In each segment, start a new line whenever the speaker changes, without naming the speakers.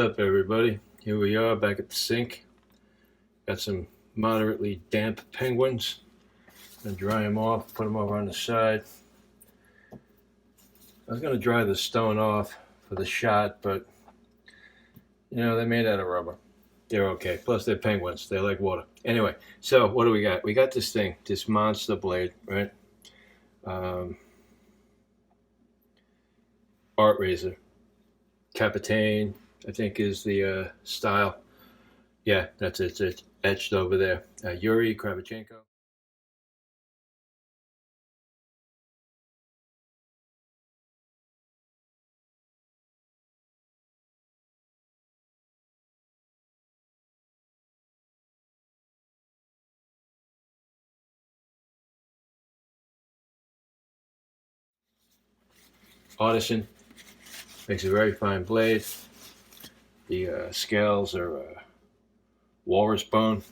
up, everybody? Here we are back at the sink. Got some moderately damp penguins. Gonna dry them off, put them over on the side. I was gonna dry the stone off for the shot, but they're made out of rubber. They're okay. Plus, they're penguins. They like water. Anyway, so what do we got? We got this thing, this monster blade, right? Artrazor Capitaine, I think is the style. Yeah, that's it. It's etched over there. Yuri Kravchenko. Artisan. Makes a very fine blade. The scales are walrus bone.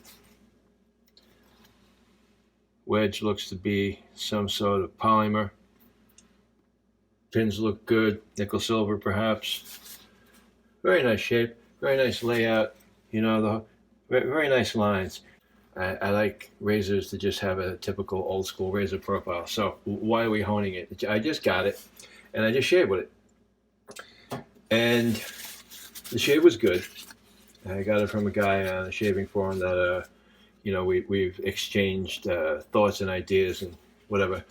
Wedge looks to be some sort of polymer. Pins look good. Nickel silver, perhaps. Very nice shape. Very nice layout. The very nice lines. I like razors to just have a typical old school razor profile. So why are we honing it? I just got it, and I just shaved with it. And the shave was good. I got it from a guy on a shaving forum that, we've exchanged thoughts and ideas and whatever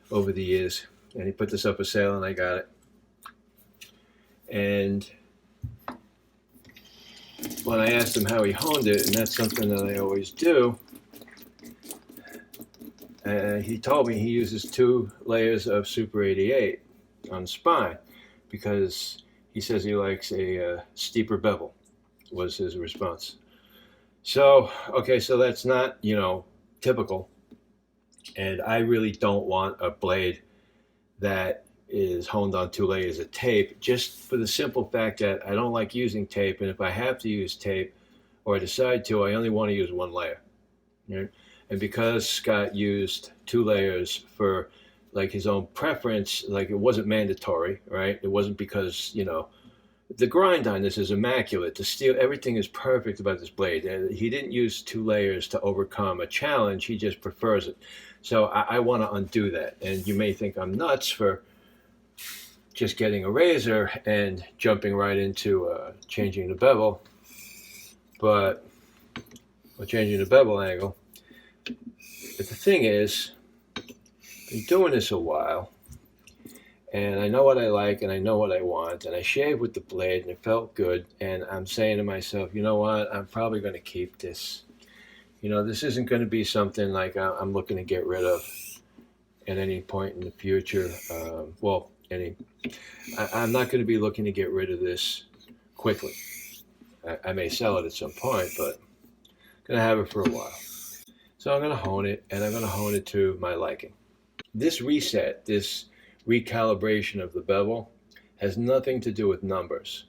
over the years. And he put this up for sale, and I got it. And when I asked him how he honed it, and that's something that I always do, he told me he uses 2 layers of Super 88 on the spine because he says he likes a steeper bevel, was his response. So, okay, so that's not, typical. And I really don't want a blade that is honed on 2 layers of tape, just for the simple fact that I don't like using tape. And if I have to use tape, or I decide to, I only want to use 1 layer. Right? And because Scott used 2 layers for like his own preference, like it wasn't mandatory, right? It wasn't because, the grind on this is immaculate. The steel, everything is perfect about this blade. He didn't use 2 layers to overcome a challenge. He just prefers it. So I want to undo that. And you may think I'm nuts for just getting a razor and jumping right into changing the bevel, or changing the bevel angle. But the thing is, I've been doing this a while, and I know what I like and I know what I want, and I shaved with the blade and it felt good, and I'm saying to myself, you know what, I'm probably going to keep this. This isn't going to be something like I'm looking to get rid of at any point in the future. I'm not going to be looking to get rid of this quickly. I may sell it at some point, but I'm going to have it for a while. So I'm going to hone it, and I'm going to hone it to my liking. This reset, this recalibration of the bevel, has nothing to do with numbers.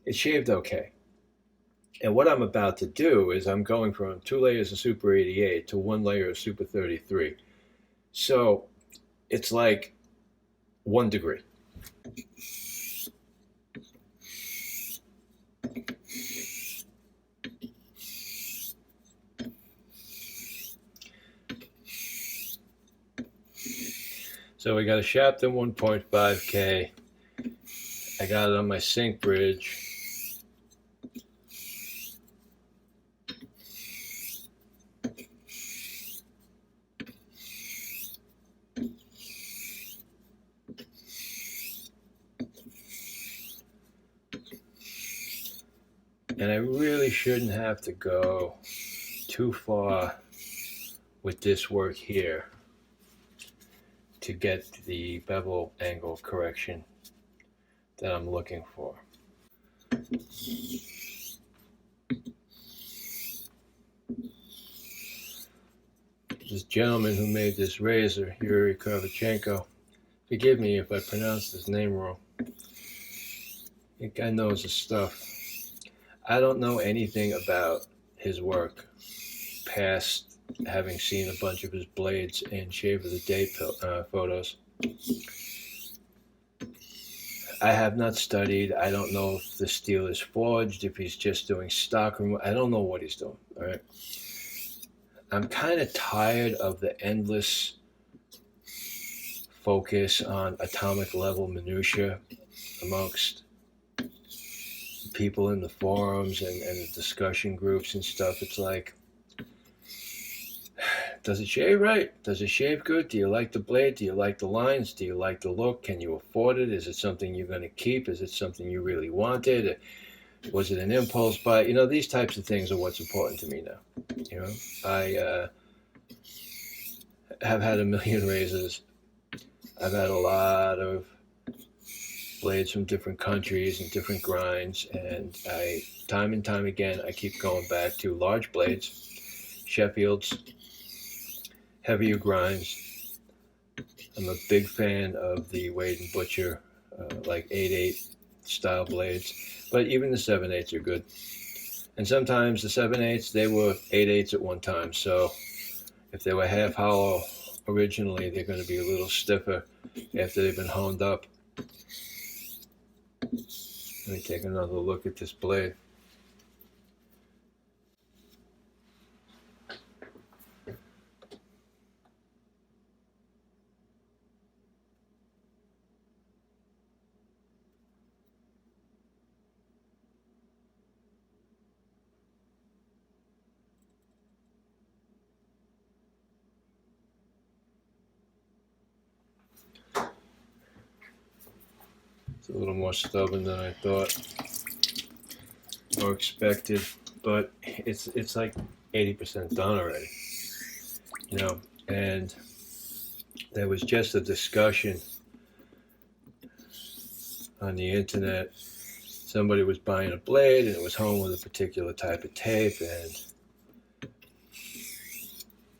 It shaved okay. And what I'm about to do is I'm going from 2 layers of Super 88 to 1 layer of Super 33. So it's like 1 degree. So we got a Shapton 1.5K. I got it on my sink bridge. And I really shouldn't have to go too far with this work here to get the bevel angle correction that I'm looking for. This gentleman who made this razor, Yuri Kravchenko, forgive me if I pronounced his name wrong. That guy knows his stuff. I don't know anything about his work past having seen a bunch of his blades in Shave of the Day photos. I have not studied. I don't know if the steel is forged, if he's just doing stock. I don't know what he's doing. All right. I'm kind of tired of the endless focus on atomic level minutia amongst people in the forums and the discussion groups and stuff. It's like, does it shave right? Does it shave good? Do you like the blade? Do you like the lines? Do you like the look? Can you afford it? Is it something you're going to keep? Is it something you really wanted? Was it an impulse buy? You know, these types of things are what's important to me now. You know, I have had a million razors. I've had a lot of blades from different countries and different grinds, and time and time again, I keep going back to large blades, Sheffields, heavier grinds. I'm a big fan of the Wade and Butcher, like 8/8 style blades, but even the 7/8s are good. And sometimes the 7/8s, they were 8/8s at one time, so if they were half hollow originally, they're going to be a little stiffer after they've been honed up. Let me take another look at this blade. It's a little more stubborn than I thought or expected, but it's like 80% done already, you know. And there was just a discussion on the internet. Somebody was buying a blade and it was home with a particular type of tape, and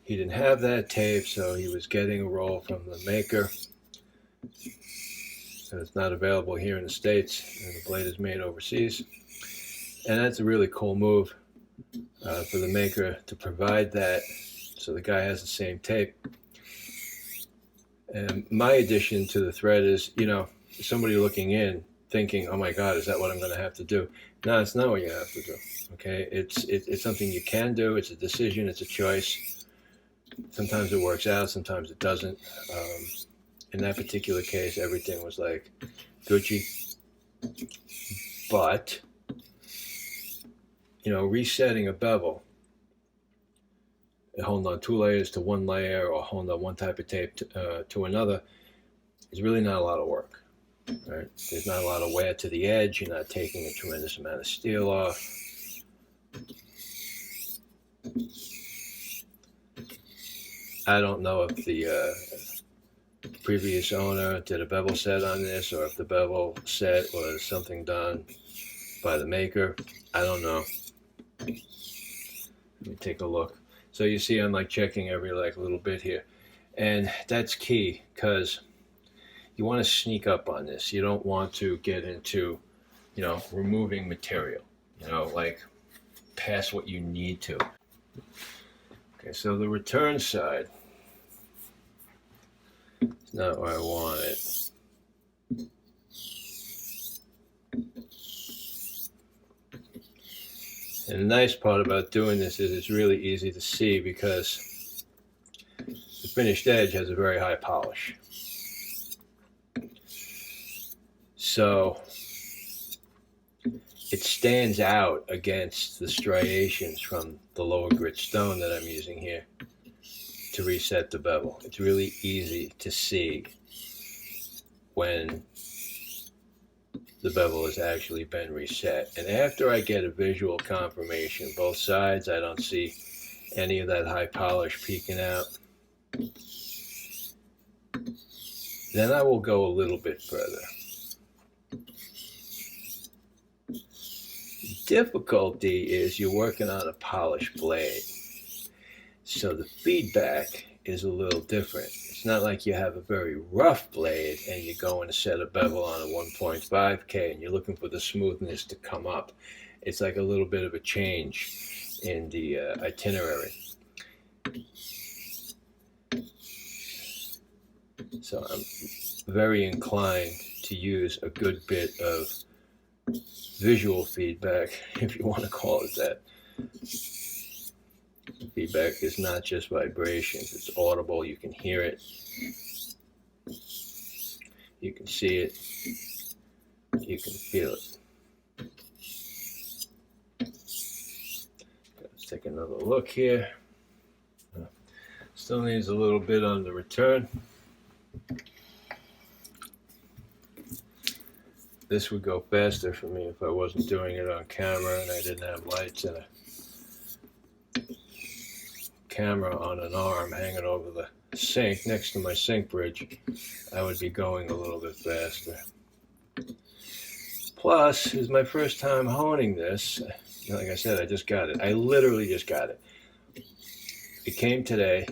he didn't have that tape, so he was getting a roll from the maker. And it's not available here in the States, and the blade is made overseas. And that's a really cool move for the maker to provide that, so the guy has the same tape. And my addition to the thread is, you know, somebody looking in thinking, oh my God, is that what I'm going to have to do? No, it's not what you have to do. Okay, it's something you can do. It's a decision. It's a choice. Sometimes it works out. Sometimes it doesn't. In that particular case, everything was like Gucci. But, you know, resetting a bevel, holding on 2 layers to 1 layer or holding on one type of tape to another, is really not a lot of work. Right? There's not a lot of wear to the edge. You're not taking a tremendous amount of steel off. I don't know if the previous owner did a bevel set on this, or if the bevel set was something done by the maker. I don't know. Let me take a look. So you see I'm like checking every like little bit here, and that's key, because you want to sneak up on this. You don't want to get into, you know, removing material, you know, like past what you need to. Okay, so the return side, it's not where I want it. And the nice part about doing this is it's really easy to see, because the finished edge has a very high polish. So it stands out against the striations from the lower grit stone that I'm using here to reset the bevel. It's really easy to see when the bevel has actually been reset. And after I get a visual confirmation, both sides, I don't see any of that high polish peeking out, then I will go a little bit further. Difficulty is you're working on a polished blade, so the feedback is a little different. It's not like you have a very rough blade and you're going to set a bevel on a 1.5K and you're looking for the smoothness to come up. It's like a little bit of a change in the itinerary. So I'm very inclined to use a good bit of visual feedback, if you want to call it that. Feedback is not just vibrations, it's audible. You can hear it, you can see it, you can feel it. Let's take another look here. Still needs a little bit on the return. This would go faster for me if I wasn't doing it on camera and I didn't have lights and a camera on an arm hanging over the sink next to my sink bridge. I would be going a little bit faster. Plus, it's my first time honing this. Like I said, I just got it. I literally just got it. It came today.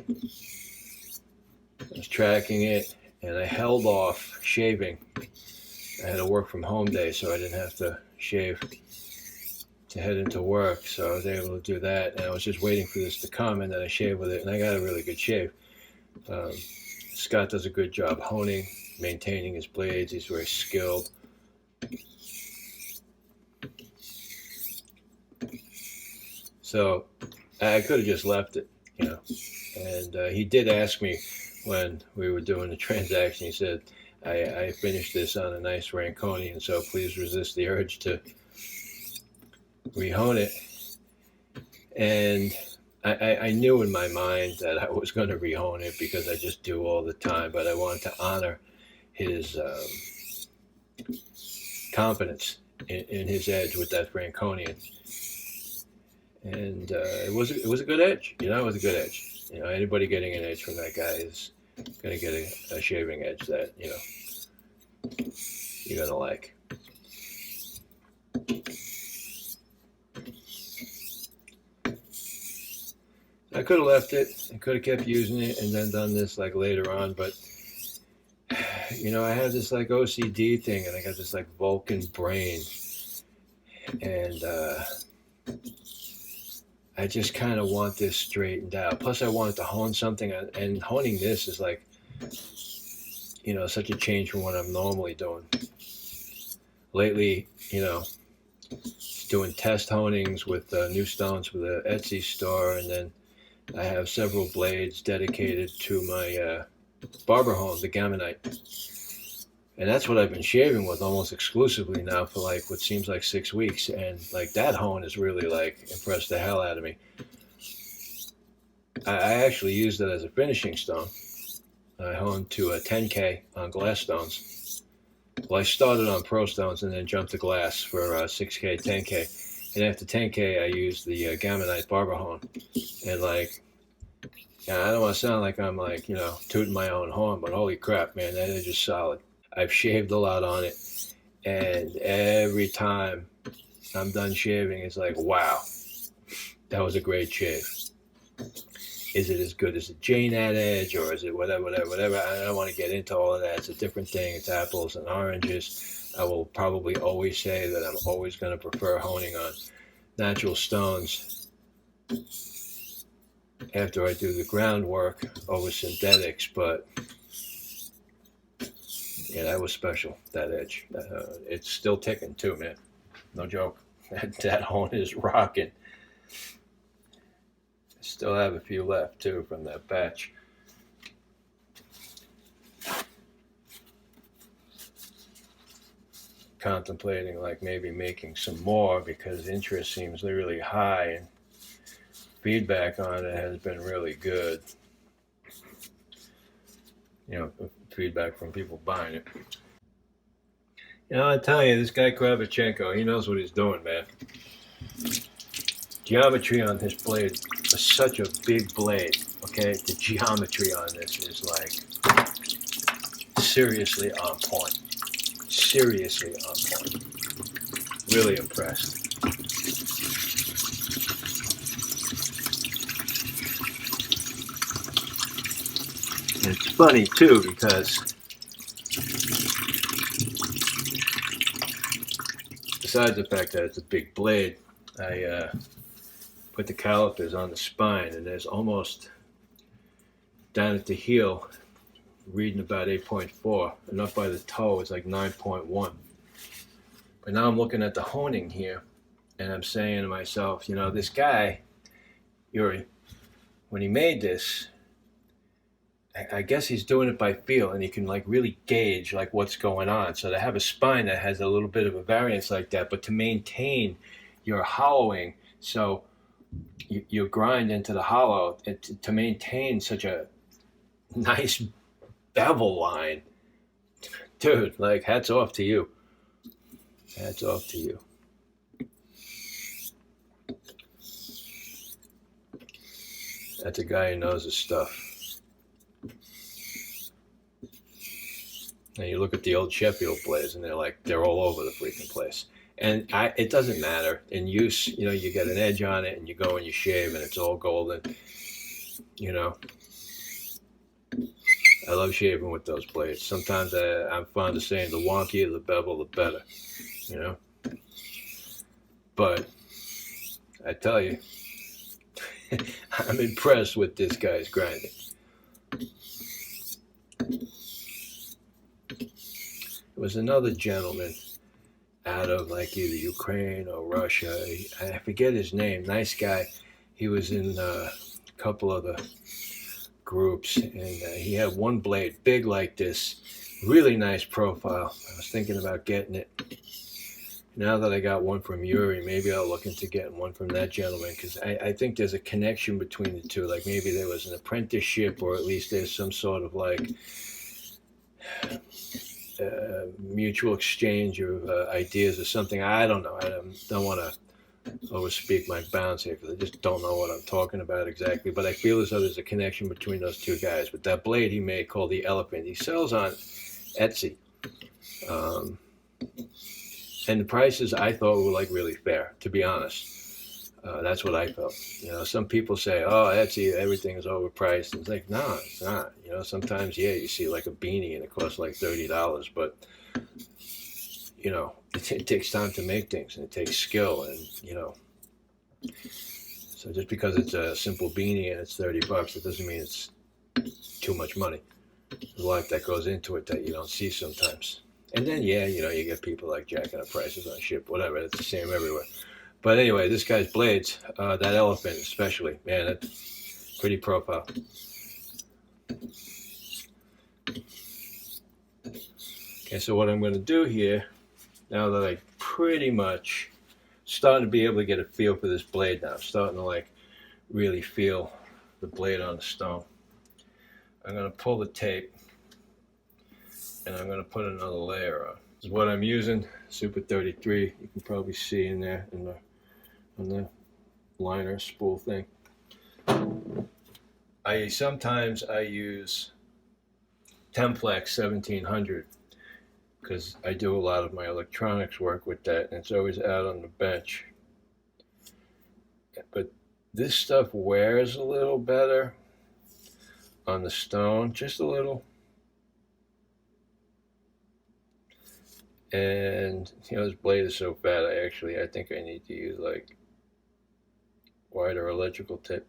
I was tracking it and I held off shaving. I had a work from home day, so I didn't have to shave to head into work, so I was able to do that, and I was just waiting for this to come, and then I shaved with it, and I got a really good shave. Scott does a good job honing, maintaining his blades. He's very skilled. So I could have just left it, you know, and he did ask me when we were doing the transaction. He said, I finished this on a nice Ranconian, so please resist the urge to rehone it. And I knew in my mind that I was going to rehone it because I just do all the time, but I wanted to honor his confidence in his edge with that Franconian. And it was a good edge, you know, it was a good edge. You know, anybody getting an edge from that guy is going to get a shaving edge that, you know, you're going to like. I could have left it. I could have kept using it and then done this like later on, but you know, I have this like OCD thing, and I got this like Vulcan brain, and I just kind of want this straightened out. Plus, I wanted to hone something, and honing this is like, you know, such a change from what I'm normally doing. Lately, you know, doing test honings with new stones with an Etsy store, and then I have several blades dedicated to my barber hone, the Gammonite. And that's what I've been shaving with almost exclusively now for like what seems like 6 weeks. And like that hone has really like impressed the hell out of me. I actually used it as a finishing stone. I honed to a 10K on glass stones. Well, I started on pro stones and then jumped to glass for 6K, 10K. And after 10K, I used the Gammonite barber hone. And like, yeah, I don't want to sound like I'm like, you know, tooting my own horn, but holy crap, man, that is just solid. I've shaved a lot on it, and every time I'm done shaving, it's like, wow, that was a great shave. Is it as good as a Jane at edge, or is it whatever? I don't want to get into all of that. It's a different thing. It's apples and oranges. I will probably always say that I'm always going to prefer honing on natural stones after I do the groundwork over synthetics, but yeah, that was special, that edge. It's still ticking too, man. No joke. That hone is rocking. I still have a few left too from that batch. Contemplating like maybe making some more because interest seems really high and feedback on it has been really good. You know, feedback from people buying it. You know, I tell you, this guy Kravchenko, he knows what he's doing, man. Geometry on this blade is such a big blade, okay? The geometry on this is like seriously on point. Seriously on point. Really impressed. It's funny too because besides the fact that it's a big blade, I put the calipers on the spine, and there's almost down at the heel reading about 8.4, and up by the toe it's like 9.1. But now I'm looking at the honing here, and I'm saying to myself, this guy, Yuri, when he made this, I guess he's doing it by feel, and he can like really gauge like what's going on. So to have a spine that has a little bit of a variance like that, but to maintain your hollowing, so you grind into the hollow, and to maintain such a nice bevel line, dude, like hats off to you. Hats off to you. That's a guy who knows his stuff. And you look at the old Sheffield blades, and they're all over the freaking place. And it doesn't matter. In use, you get an edge on it, and you go and you shave, and it's all golden. I love shaving with those blades. Sometimes I'm fond of saying the wonkier the bevel, the better. But I tell you, I'm impressed with this guy's grinding. There was another gentleman out of like either Ukraine or Russia. I forget his name. Nice guy. He was in a couple of the groups, and he had one blade, big like this, really nice profile. I was thinking about getting it. Now that I got one from Yuri, maybe I'll look into getting one from that gentleman, because I think there's a connection between the two. Like maybe there was an apprenticeship, or at least there's some sort of like mutual exchange of ideas or something. I don't know. I don't want to overspeak my bounds here, because I just don't know what I'm talking about exactly. But I feel as though there's a connection between those two guys. But that blade he made called the Elephant, he sells on Etsy. And the prices I thought were like really fair, to be honest. That's what I felt. Some people say, "Oh, Etsy, everything is overpriced." And it's like, no, it's not. Sometimes, you see like a beanie and it costs like $30, but it takes time to make things, and it takes skill, and so just because it's a simple beanie and it's $30, it doesn't mean it's too much money. There's a lot that goes into it that you don't see sometimes. And then, you get people like jacking up prices on ship, whatever. It's the same everywhere. But anyway, this guy's blades, that Elephant especially, man, that's pretty profile. Okay, so what I'm going to do here, now that I pretty much starting to be able to get a feel for this blade now, I'm starting to like really feel the blade on the stone. I'm going to pull the tape, and I'm going to put another layer on. This is what I'm using, Super 33. You can probably see in there on the liner spool thing. Sometimes I use Templex 1700, because I do a lot of my electronics work with that, and it's always out on the bench. But this stuff wears a little better on the stone, just a little. And this blade is so fat, I think I need to use like wider electrical tip.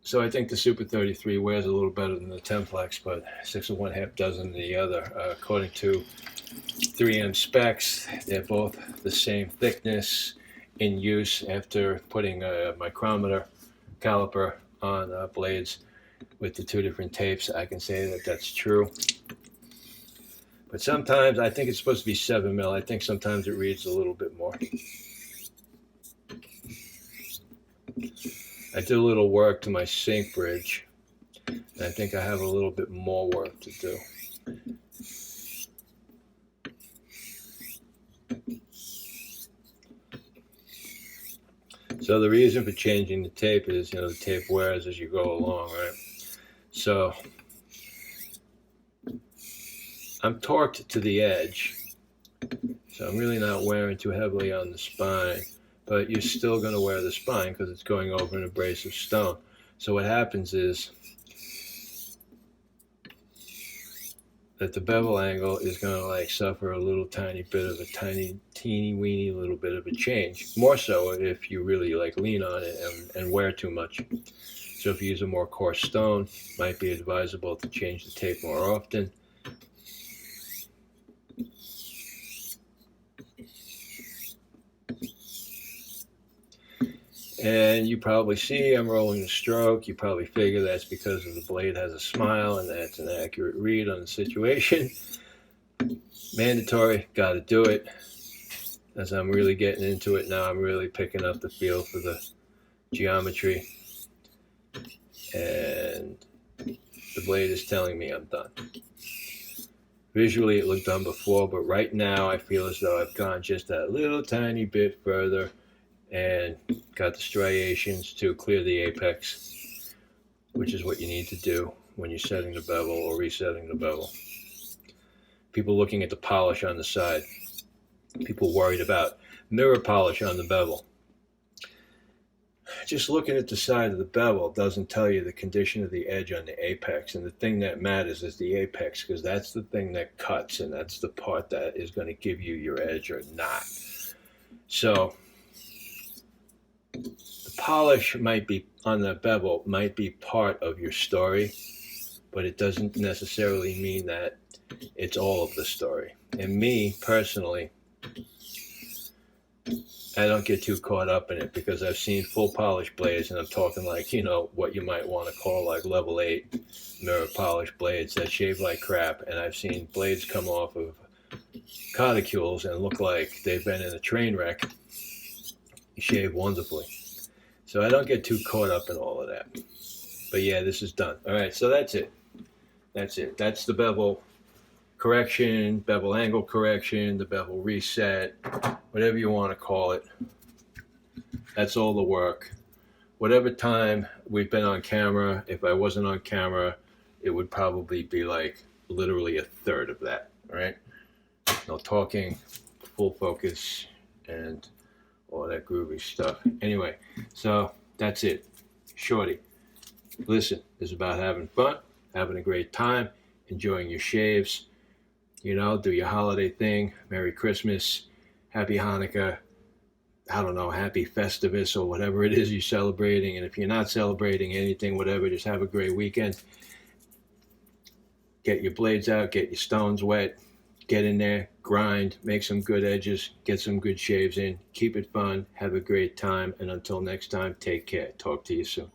So I think the Super 33 wears a little better than the Templex, but 6 1/2 dozen the other. According to 3M specs, they're both the same thickness in use. After putting a micrometer caliper on blades with the two different tapes, I can say that that's true. But sometimes I think it's supposed to be 7 mil. I think sometimes it reads a little bit more. I did a little work to my sink bridge, and I think I have a little bit more work to do. So the reason for changing the tape is, the tape wears as you go along, right? So I'm torqued to the edge, so I'm really not wearing too heavily on the spine, but you're still going to wear the spine because it's going over an abrasive stone. So what happens is that the bevel angle is going to like suffer a little tiny bit of a teeny weeny little bit of a change. More so if you really like lean on it and wear too much. So if you use a more coarse stone, it might be advisable to change the tape more often. And you probably see I'm rolling the stroke. You probably figure that's because the blade has a smile and that's an accurate read on the situation. Mandatory, got to do it. As I'm really getting into it now, I'm really picking up the feel for the geometry. And the blade is telling me I'm done. Visually, it looked done before, but right now I feel as though I've gone just that little tiny bit further and got the striations to clear the apex, which is what you need to do when you're setting the bevel or resetting the bevel. People looking at the polish on the side. People worried about mirror polish on the bevel. Just looking at the side of the bevel doesn't tell you the condition of the edge on the apex. And the thing that matters is the apex, because that's the thing that cuts, and that's the part that is going to give you your edge or not. So the polish might be on the bevel, might be part of your story, but it doesn't necessarily mean that it's all of the story. And me, personally, I don't get too caught up in it because I've seen full polish blades, and I'm talking like, what you might want to call like level 8 mirror polish blades that shave like crap. And I've seen blades come off of cuticules and look like they've been in a train wreck. You shave wonderfully. So I don't get too caught up in all of that. But yeah, this is done. All right, so that's it. That's the bevel correction, bevel angle correction, the bevel reset, whatever you want to call it. That's all the work. Whatever time we've been on camera, if I wasn't on camera, it would probably be like literally a third of that, all right? No talking, full focus, and all that groovy stuff. Anyway, so that's it. Shorty, listen, it's about having fun, having a great time, enjoying your shaves. Do your holiday thing. Merry Christmas, Happy Hanukkah, I don't know, Happy Festivus or whatever it is you're celebrating. And if you're not celebrating anything, whatever, just have a great weekend. Get your blades out, get your stones wet, get in there, grind, make some good edges, get some good shaves in, keep it fun, have a great time, and until next time, take care. Talk to you soon.